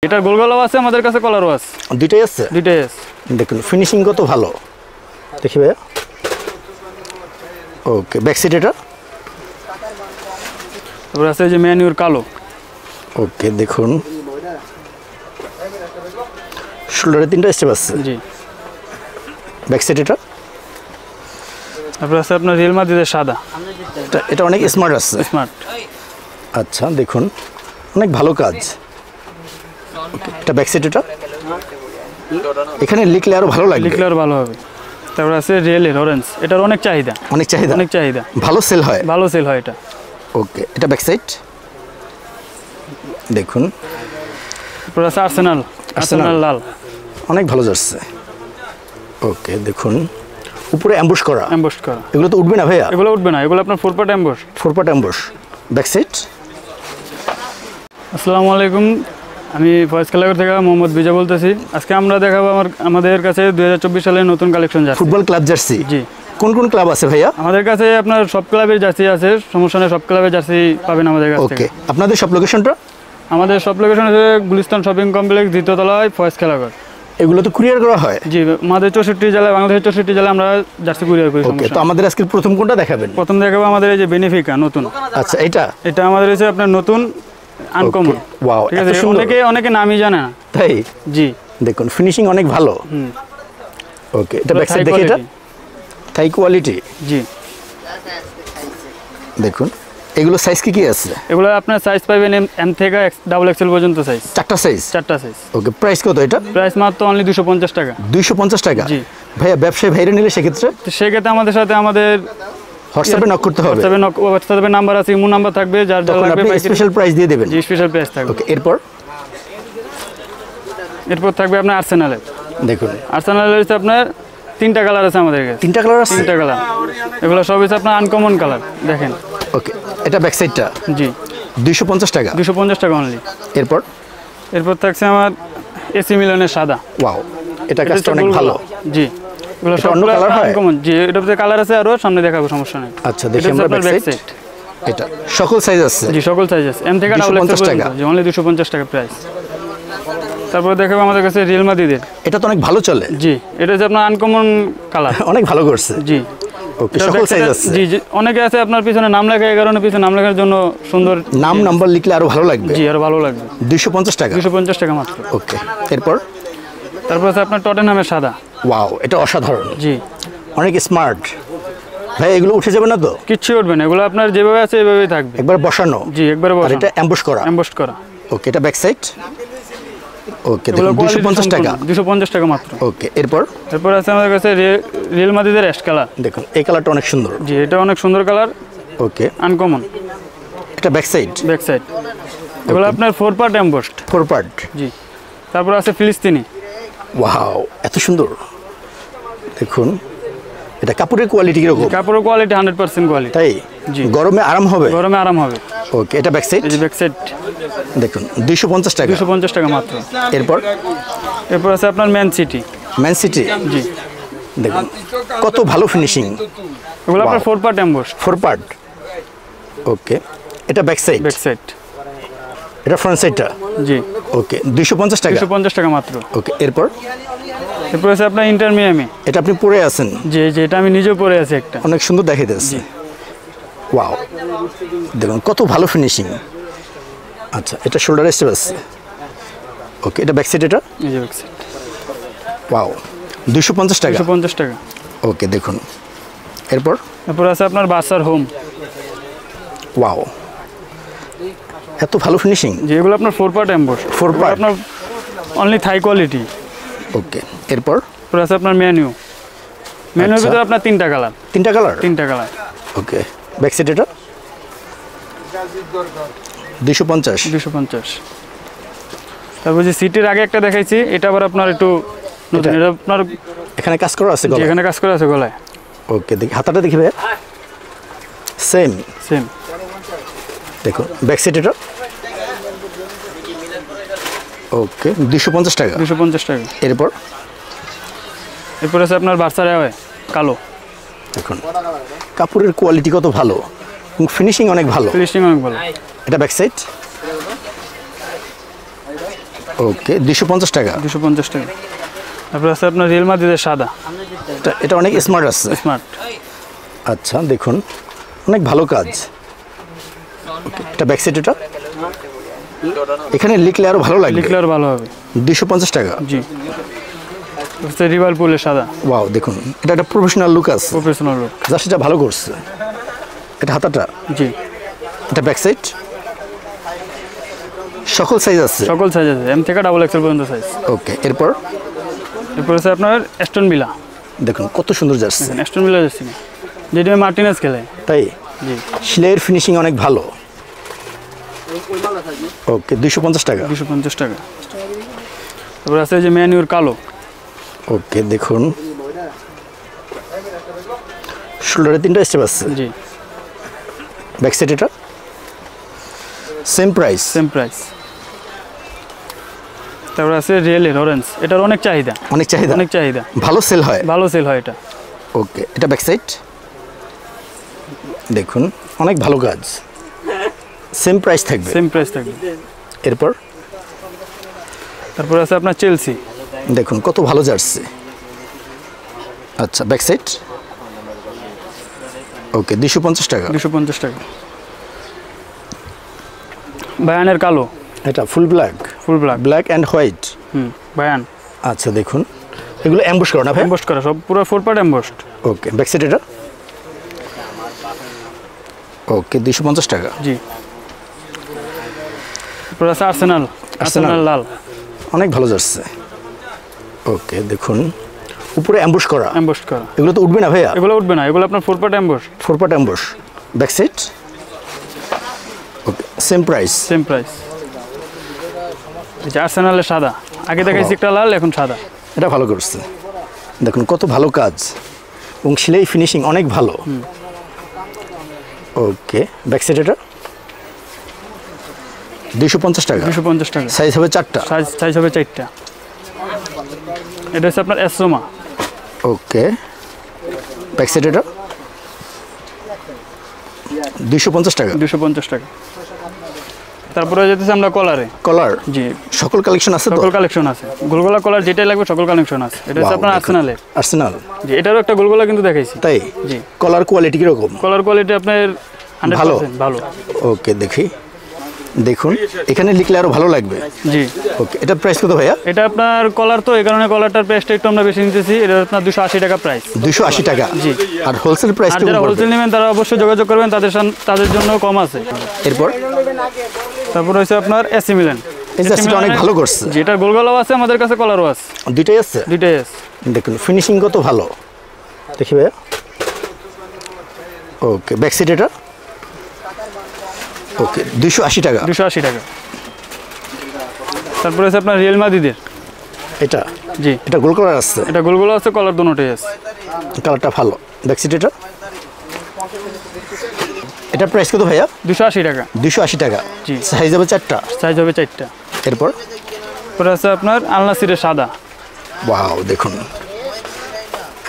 এটা গোল গলাও আছে আমাদের কাছে, কলারও আছে, দুইটাই আছে। দুইটাই আছে। দেখুন ফিনিশিং কত ভালো, দেখি ভাইয়া। ওকে, ব্যাক সাইড এটা। তারপর আছে যে ম্যানুয়ার কালো। ওকে, দেখুন শোল্ডারে 3টা স্টেপ আছে। জি। ব্যাক সাইড এটা। তারপর আছে আপনার রিয়েল মাদ্রিদের সাদা। এটা অনেক স্মার্ট আছে। স্মার্ট। আচ্ছা, দেখুন অনেক ভালো কাজ। এটা ব্যাক সাইড এটা। এখানে লিখলে আরো ভালো লাগবে। লিখলে আরো ভালো হবে। তারপর আছে রিয়েলের অরেঞ্জ, এটার অনেক চাহিদা। অনেক চাহিদা। অনেক চাহিদা। ভালো সেল হয়। ভালো সেল হয় এটা। ওকে, এটা ব্যাক সাইড। দেখুন। তারপর আছে আর্সেনাল। আর্সেনাল লাল। অনেক ভালো যাচ্ছে। ওকে, দেখুন উপরে অ্যাম্বুশ করা। অ্যাম্বুশ করা। এগুলো তো উঠবে না ভাইয়া? এগুলো উঠবে না, এগুলো আপনার 4 part ambush. 4 part ambush. Back side. আসসালামু আলাইকুম, আমি ফয়েজ খেলাঘর থেকে মোহাম্মদ বিজয় বলতেছি। আজকে আমরা দেখাবো আমাদের কাছে 2024 সালের নতুন collection jersey. Football club jersey. জি। কোন কোন ক্লাব আছে ভাইয়া? আমাদের কাছে আপনার সব ক্লাবের জার্সি আছে, সমস্যা নেই, সব ক্লাবের জার্সি পাবেন আমাদের কাছে। ওকে, আপনাদের সব লোকেশনটা? আমাদের সব লোকেশন আছে গুলিস্তান শপিং কমপ্লেক্স, 2য় তলায়, ফয়েজ খেলাঘর। এগুলো তো কুরিয়ার করা হয়? জি, আমাদের 64 জেলায়, বাংলাদেশের 64 জেলায় আমরা জার্সি কুরিয়ার করি। ওকে, তো আমাদের আজকে প্রথম কোনটা দেখাবেন? প্রথম দেখাবো আমাদের এই যে বেনিফিকা নতুন। আচ্ছা, এটা আমাদের হচ্ছে আপনার নতুন আনকমন। ওয়াও, ঠিক আছে, অনেকে নামই জানে না। তাই? জি। দেখুন ফিনিশিং অনেক ভালো। ওকে, এটা ব্যাক সাইড দেখি। এটা থাই কোয়ালিটি। জি। দেখুন এগুলো সাইজ কি আছে? এগুলো আপনার সাইজ পাবেন এম থেকে ডাবল এক্সেল পর্যন্ত সাইজ। 4টা সাইজ? 4টা সাইজ। ওকে, প্রাইস কত এটা? প্রাইস মাত্র অনলি 250 টাকা। 250 টাকা? জি। ভাইয়া ব্যবসায়ী ভাইরা নিলে সেক্ষেত্রে আমাদের সাথে আমাদের হোয়াটসঅ্যাপে নক করতে হবে। হোয়াটসঅ্যাপে নাম্বার আছে, ইমো নাম্বার থাকবে, যার যা লাগবে আপনি স্পেশাল প্রাইস দিয়ে দেবেন। জি, স্পেশাল প্রাইস থাকবে। ওকে, এরপর থাকবে আপনার আর্সেনালের। দেখুন আর্সেনালের হচ্ছে আপনার 3টা কালার আছে আমাদের কাছে। 3টা কালার আছে? 3টা কালার। এগুলো সব হচ্ছে আপনার আনকমন কালার, দেখেন। ওকে, এটা ব্যাক সাইডটা? জি। 250 টাকা? 250 টাকা অনলি। এরপর থাকছে আমার এসি মিলানের সাদা। ওয়াও, এটা কাজটা অনেক ভালো। জি। এগুলো সব অন্য কালার হয়? আনকমন। জি, এটাতে কালার আছে, আরো সামনে দেখাবো, সমস্যা নেই। আচ্ছা, দেখি আমরা ব্যাক সাইড। এটা সকল সাইজ আছে? জি, সকল সাইজ আছে, এম থেকে ডাবল এক্সেল পর্যন্ত। জি, অনলি 250 টাকা প্রাইস। তারপর দেখাবো আমাদের কাছে রিয়েল মাদ্রিদের। এটা তো অনেক ভালো চলে। জি, এটা হচ্ছে আপনার আনকমন কালার। অনেক ভালো করছে। জি। ওকে, সকল সাইজ আছে? জি জি। অনেকে আছে আপনার পিছনে নাম লেখা, এই কারণে পিছনে নাম লেখার জন্য সুন্দর নাম্বার লিখলে আরো ভালো লাগবে। জি, আরো ভালো লাগবে। 250 টাকা? 250 টাকা মাত্র। ওকে, তারপর আছে আপনার টটেনহামের সাদা। ওয়াও, এটা অসাধারণ। জি। অনেক স্মার্ট। ভাই এগুলো উঠে যাবে না তো? কিচ্ছু উঠবে না, এগুলো আপনার যেভাবে আছে এভাবেই থাকবে। একবার বসানো? জি, একবার বসানো। আর এটা অ্যাম্বুশ করা? অ্যাম্বুশ করা। ওকে, এটা ব্যাক সাইড। ওকে, দেখুন 250 টাকা? 250 টাকা মাত্র। ওকে, এরপর আছে আমাদের কাছে রিয়েল মাদ্রিদের অ্যাশ কালার। দেখুন এই কালারটা অনেক সুন্দর। জি, এটা অনেক সুন্দর কালার। ওকে, আনকমন। এটা ব্যাক সাইড? Back side. এগুলো আপনার 4 পার্ট এমবসড। 4 পার্ট? জি। তারপর আছে ফিলিস্তিনি। ওয়াও, এত সুন্দর। দেখুন এটা কাপড়ের কোয়ালিটি কিরকম? কাপড়ের কোয়ালিটি 100% কোয়ালিটি। তাই? জি। গরমে আরাম হবে? গরমে আরাম হবে। ওকে, এটা ব্যাক সাইড? এই যে ব্যাক সাইড। দেখুন 250 টাকা? 250 টাকা মাত্র। এরপর আছে আপনার ম্যান সিটি। Man City? জি। দেখুন কত ভালো ফিনিশিং। এগুলো আপনার 4 পার্ট এমবসড। 4 পার্ট? ওকে, এটা ব্যাক সাইড? Back side. এটা ফ্রন্ট সাইডটা? জি। ওকে, 250 টাকা? 250 টাকা মাত্র। ওকে, এরপর আছে আপনার ইন্টার মিয়ামি। এটা আপনি পরে আছেন? জি জি, এটা আমি নিজেও পরে আছি একটা। অনেক সুন্দর দেখাইতেছে। ওয়াও, দেখুন কত ভালো ফিনিশিং। আচ্ছা, এটা শোল্ডার স্টেপ আছে? ওকে, এটা ব্যাক সাইড? এটা এই যে ব্যাক সাইড। ওয়াও, 250 টাকা? 250 টাকা। ওকে, দেখুন এরপর আছে আপনার বাসার হোম। ওয়াও, এত ভালো ফিনিশিং। যে এগুলো আপনার 4 পার্ট এমবসড। 4 পার্ট? আপনার অনলি থাই কোয়ালিটি। ওকে, এরপর আছে আপনার মেনু। মেনুর ভিতরে আপনার 3টা কালার। 3টা কালার? 3টা কালার। ওকে, ব্যাক সাইড? এটা 250? 250। তারপর যে সিটির আগে একটা দেখাইছি, এটা আবার আপনার একটু নতুন। এটা আপনার এখানে কাজ করা আছে গলায়? এখানে কাজ করা আছে গলায়। ওকে, দেখি হাতাটা দেখি ভাই। সেম? সেম। দেখুন ব্যাক সাইড? এটা ওকে, 250 টাকা? 250 টাকা। এরপর আছে আপনার বার্সার অ্যাওয়ে কালো। দেখুন কাপড়ের কোয়ালিটি কত ভালো এবং ফিনিশিং অনেক ভালো। ফিনিশিং অনেক ভালো। এটা ব্যাক সাইড? ওকে 250 টাকা। 250 টাকা। তারপরে আছে আপনার রিয়েল মাদ্রিদের সাদা, এটা অনেক স্মার্ট আছে। স্মার্ট। আচ্ছা দেখুন অনেক ভালো কাজ। এটা ব্যাক সাইড, এটা এখানে লিখলে আরো ভালো লাগবে, লিখলে আরো ভালো হবে। 250 টাকা। জি। হচ্ছে রিভাল পুলের সাদা। ওয়াও দেখুন এটা একটা প্রফেশনাল লুক আছে, প্রফেশনাল লুক। জাস্ট এটা ভালো করছে। এটা হাতাটা। জি। এটা ব্যাক সাইড, সকল সাইজ আছে, সকল সাইজ আছে, এম থেকে ডাবল এক্সেল পর্যন্ত সাইজ। ওকে এরপর আছে আপনার অ্যাস্টন ভিলা। দেখুন কত সুন্দর জার্সি, অ্যাস্টন ভিলা জার্সি, যেটা মার্টিনেজ খেলে। তাই জি। সেলাইয়ের ফিনিশিং অনেক ভালো। ওকে 250 টাকা। 250 টাকা। তারপর আছে যে ম্যানিউর কালো। ওকে দেখুন শোল্ডারে 3টা স্টেপ আছে। জি। ব্যাক সাইড, এটা সেম প্রাইস। Same price. তারপর আছে রিয়েলের অরেঞ্জ, এটার অনেক চাহিদা। অনেক চাহিদা, অনেক চাহিদা, ভালো সেল হয়। ভালো সেল হয় এটা। ওকে এটা ব্যাক সাইড, দেখুন অনেক ভালো কাজ, সেম প্রাইস থাকবে। সেম প্রাইস থাকবে। এরপর তারপর আছে আপনার চেলসি, দেখুন কত ভালো জার্সি। আচ্ছা ব্যাক সাইড, ওকে 250 টাকা। 250 টাকা। বায়ানের কালো, এটা full black. Full black. Black and white. Bayern. আচ্ছা দেখুন এগুলো এমবস করা না ভাই? এমবস করা, সব পুরো 4 পার্ট এমবসড। ওকে ব্যাক সাইড, এটা ওকে 250 টাকা। জি। তারপর আছে আর্সেনাল, আর্সেনাল লাল, অনেক ভালো জার্সি। ওকে দেখুন উপরে এমবস করা। এমবসড করা। এগুলো তো উঠবে না ভাইয়া? এগুলো উঠবে না, এগুলো আপনার 4 part emboss. 4 part emboss. Back side, ওকে সেম প্রাইস। Same price. এই যে আর্সেনালের সাদা, আগে দেখাইছি একটা লাল, এখন সাদা। এটা ভালো করছে, দেখুন কত ভালো কাজ এবং সেলাই ফিনিশিং অনেক ভালো। ওকে ব্যাক সাইড, এটা 250 টাকা। 250 টাকা। সাইজ হবে 4টা। সাইজ হবে 4টা। এটা হচ্ছে আপনার এসরোমা। ওকে ব্যাক সাইড, এটা 250 টাকা। 250 টাকা। তারপরে যেতেছে আমরা কলারে। কলার, জি। সকল কালেকশন আছে তো? সকল কালেকশন আছে, গোলগোলা কলার যেটাই লাগবে সকল কালেকশন আছে। এটা হচ্ছে আপনার আর্সেনালের। আর্সেনাল, জি। এটারও একটা গোলগোলা কিন্তু দেখাইছি। তাই? জি। কলার কোয়ালিটি কিরকম? কলার কোয়ালিটি আপনার 100% ভালো। ওকে দেখি, দেখুন এখানে লিখলে আরো ভালো লাগবে। জি। ওকে এটা প্রাইস কত ভাইয়া? এটা আপনার কলার, তো এই কারণে কলারটার প্রাইসটা একটু আমরা বেশি নিতেছি। এটা আপনার 280 টাকা প্রাইস। 280 টাকা। জি। আর হোলসেল প্রাইস আর কি? যারা হোলসেল নেবেন তারা অবশ্যই যোগাযোগ করবেন, তাদের জন্য কম আছে। এরপর তারপর হচ্ছে আপনার এসি মিলান। এই জার্সিটা অনেক ভালো করছে। যেটা গোলগোলাও আছে, আমাদের কাছে কলারও আছে। দুইটাই আছে? দুইটাই আছে। দেখুন ফিনিশিং কত ভালো, দেখি ভাইয়া। ওকে ব্যাক সাইড, এটা ওকে 280 টাকা। 280 টাকা। তারপরে আছে আপনার রিয়েল মাদ্রিদের, এটা জি। এটা গোল কালার আছে? এটা গোলগোলা আছে, কলার দুটোই আছে। কালারটা ভালো। ব্যাক সাইড, এটা প্রাইস কত ভাইয়া? 280 টাকা। 280 টাকা। জি। সাইজ হবে 4টা। সাইজ হবে 4টা। এরপর তারপরে আছে আপনার আল নাসিরের সাদা। ওয়াও দেখুন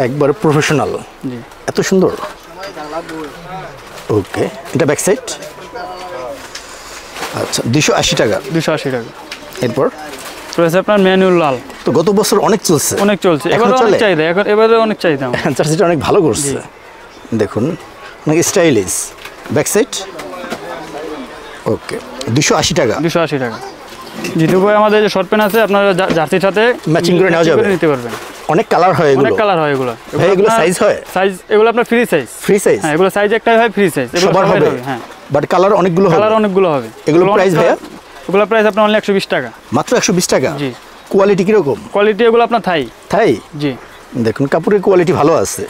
একবার প্রফেশনাল, জি। এত সুন্দর। ওকে এটা ব্যাক সাইড, আচ্ছা 280 টাকা। 280 টাকা। এরপর রয়েছে আপনার ম্যানুয়াল লাল, তো গত বছর অনেক চলছে, অনেক চলছে, এখনো এবারে অনেক চলে? চাহিদা, এবারে অনেক চাহিদা। জার্সিটা অনেক ভালো করছে, দেখুন অনেক স্টাইলিশ। ব্যাক সাইড, ওকে 280 টাকা। 280 টাকা। জিতু ভাই আমাদের যে শর্ট প্যান্ট আছে, আপনারা জার্সির সাথে ম্যাচিং করে নেওয়া যাবে, নিতে পারবেন। অনেক কালার হয় এগুলো, অনেক কালার হয় এগুলো। ভাই এগুলো সাইজ হয়? সাইজ এগুলো আপনার ফ্রি সাইজ। Free size? হ্যাঁ, এগুলো সাইজ একটাই হয়, ফ্রি সাইজ। এগুলো সবার হবে? হ্যাঁ, বাট কালার অনেকগুলো হবে। কালার অনেকগুলো হবে। এগুলো প্রাইস ভাইয়া? এগুলো প্রাইস আপনার অনলি 120 টাকা। মাত্র 120 টাকা? জি। কোয়ালিটি কিরকম? কোয়ালিটি এগুলো আপনার থাই। তাই? জি। দেখুন কাপড়ের কোয়ালিটি ভালো আছে,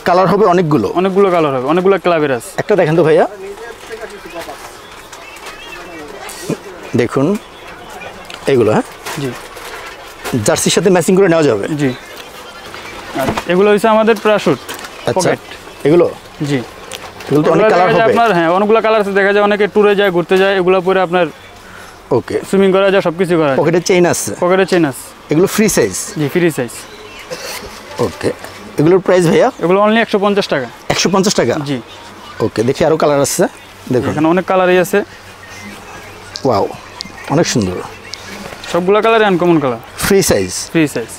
কালার হবে অনেকগুলো। অনেকগুলো কালার হবে, অনেকগুলো ক্লাবের আছে। একটা দেখেন তো ভাইয়া, দেখুন এগুলো, হ্যাঁ জি, জার্সির সাথে ম্যাচিং করে নেওয়া যাবে। জি। আর এগুলো হচ্ছে আমাদের প্যারাশুট আচ্ছা পকেট। এগুলো, জি, এগুলো তো অনেক কালার হবে আপনার। হ্যাঁ, অনেকগুলো কালার আছে, দেখা যায় অনেকে ট্যুরে যায়, ঘুরতে যায়, এগুলো পরে আপনার ওকে সুইমিং করা যায়, সব কিছু করা যায়। পকেটের চেইন আছে? পকেটের চেইন আছে। এগুলো ফ্রি সাইজ? জি, ফ্রি সাইজ। ওকে এগুলোর প্রাইস ভাইয়া? এগুলো অনলি 150 টাকা। 150 টাকা? জি। ওকে দেখি আরও কালার আছে, দেখুন এখানে অনেক কালারই আছে। ওয়াও অনেক সুন্দর, সবগুলো কালারই uncommon colour. Free size. Free size.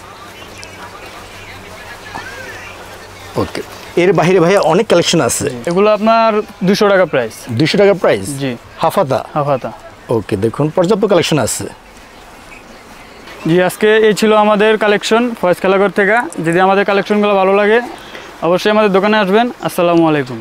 Okay, এর বাইরে ভাইয়া অনেক কালেকশন আছে। এগুলো আপনার 200 টাকা প্রাইস। 200 টাকা প্রাইস? জি। হাফ হাতা? হাফ হাতা। ওকে, দেখুন পর্যাপ্ত কালেকশন আছে। জি, আজকে এই ছিল আমাদের কালেকশন ফয়েজ খেলাঘর থেকে। যদি আমাদের কালেকশনগুলো ভালো লাগে অবশ্যই আমাদের দোকানে আসবেন। আসসালামু আলাইকুম।